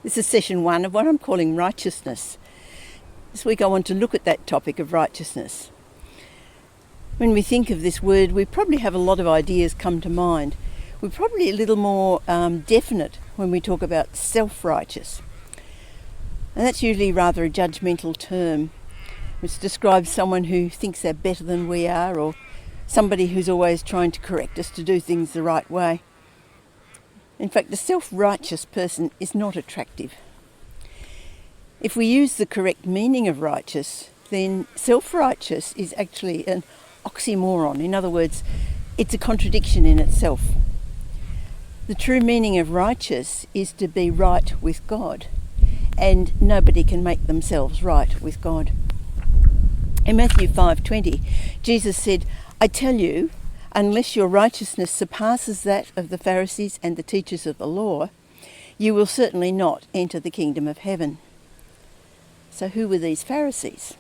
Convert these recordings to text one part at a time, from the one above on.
This is session 1 of what I'm calling righteousness. This week I want to look at that topic of righteousness. When we think of this word, we probably have a lot of ideas come to mind. We're probably a little more definite when we talk about self-righteous. And that's usually rather a judgmental term, which describes someone who thinks they're better than we are, or somebody who's always trying to correct us to do things the right way. In fact, the self-righteous person is not attractive. If we use the correct meaning of righteous, then self-righteous is actually an oxymoron. In other words, it's a contradiction in itself. The true meaning of righteous is to be right with God, and nobody can make themselves right with God. In Matthew 5:20, Jesus said, "I tell you, unless your righteousness surpasses that of the Pharisees and the teachers of the law, you will certainly not enter the kingdom of heaven." So who were these Pharisees?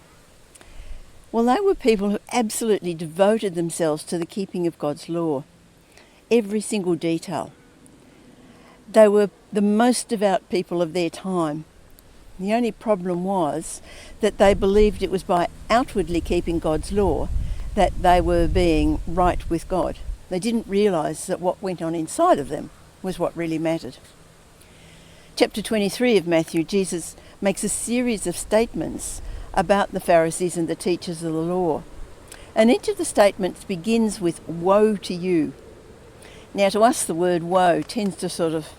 Well, they were people who absolutely devoted themselves to the keeping of God's law, every single detail. They were the most devout people of their time. The only problem was that they believed it was by outwardly keeping God's law that they were being right with God. They didn't realise that what went on inside of them was what really mattered. Chapter 23 of Matthew, Jesus makes a series of statements about the Pharisees and the teachers of the law. And each of the statements begins with "woe to you." Now, to us the word woe tends to sort of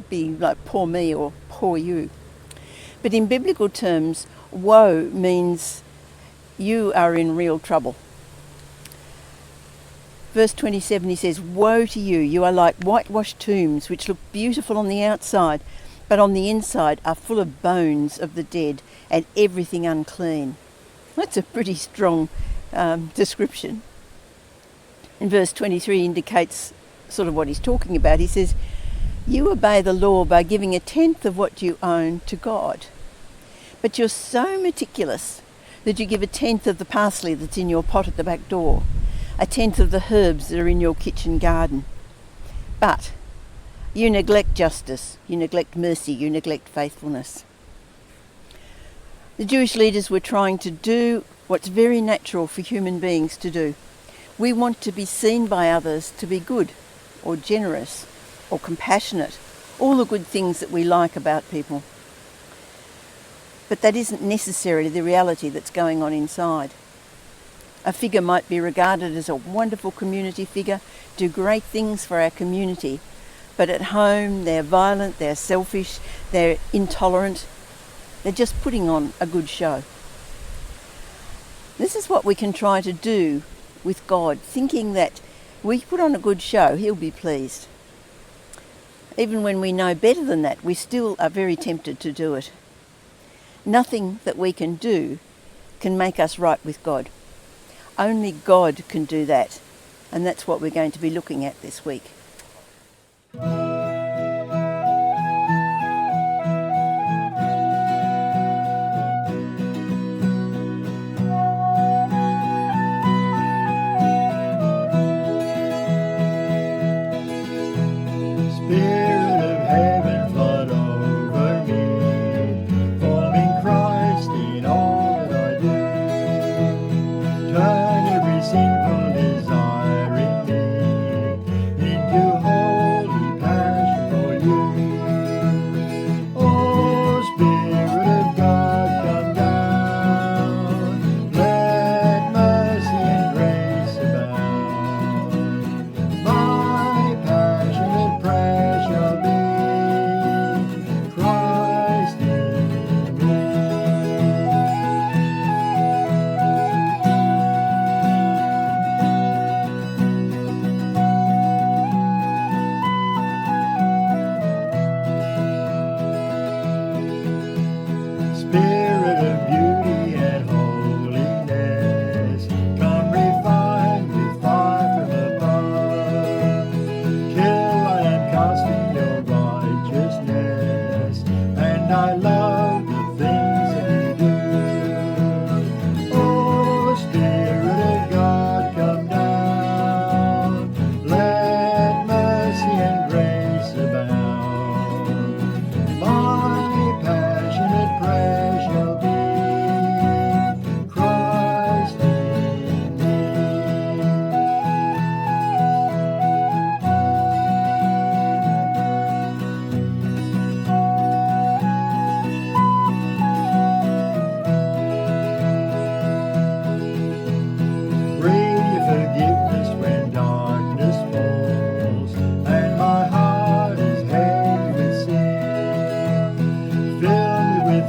be like poor me or poor you. But in biblical terms, woe means you are in real trouble. Verse 27, he says, "Woe to you, you are like whitewashed tombs, which look beautiful on the outside, but on the inside are full of bones of the dead and everything unclean." That's a pretty strong description. And verse 23 indicates sort of what he's talking about. He says, "You obey the law by giving a tenth of what you own to God. But you're so meticulous that you give a tenth of the parsley that's in your pot at the back door, a tenth of the herbs that are in your kitchen garden. But you neglect justice, you neglect mercy, you neglect faithfulness." The Jewish leaders were trying to do what's very natural for human beings to do. We want to be seen by others to be good or generous or compassionate, all the good things that we like about people. But that isn't necessarily the reality that's going on inside. A figure might be regarded as a wonderful community figure, do great things for our community, but at home they're violent, they're selfish, they're intolerant, they're just putting on a good show. This is what we can try to do with God, thinking that we put on a good show, he'll be pleased. Even when we know better than that, we still are very tempted to do it. Nothing that we can do can make us right with God. Only God can do that, and that's what we're going to be looking at this week. Sinful desire in me into holy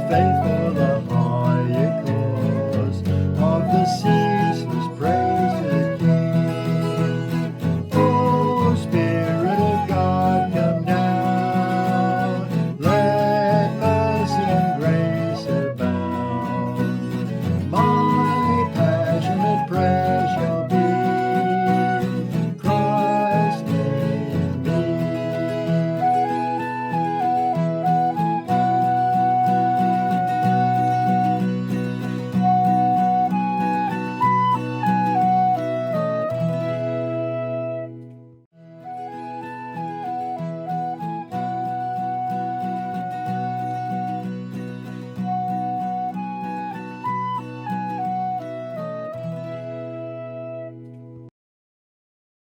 faithful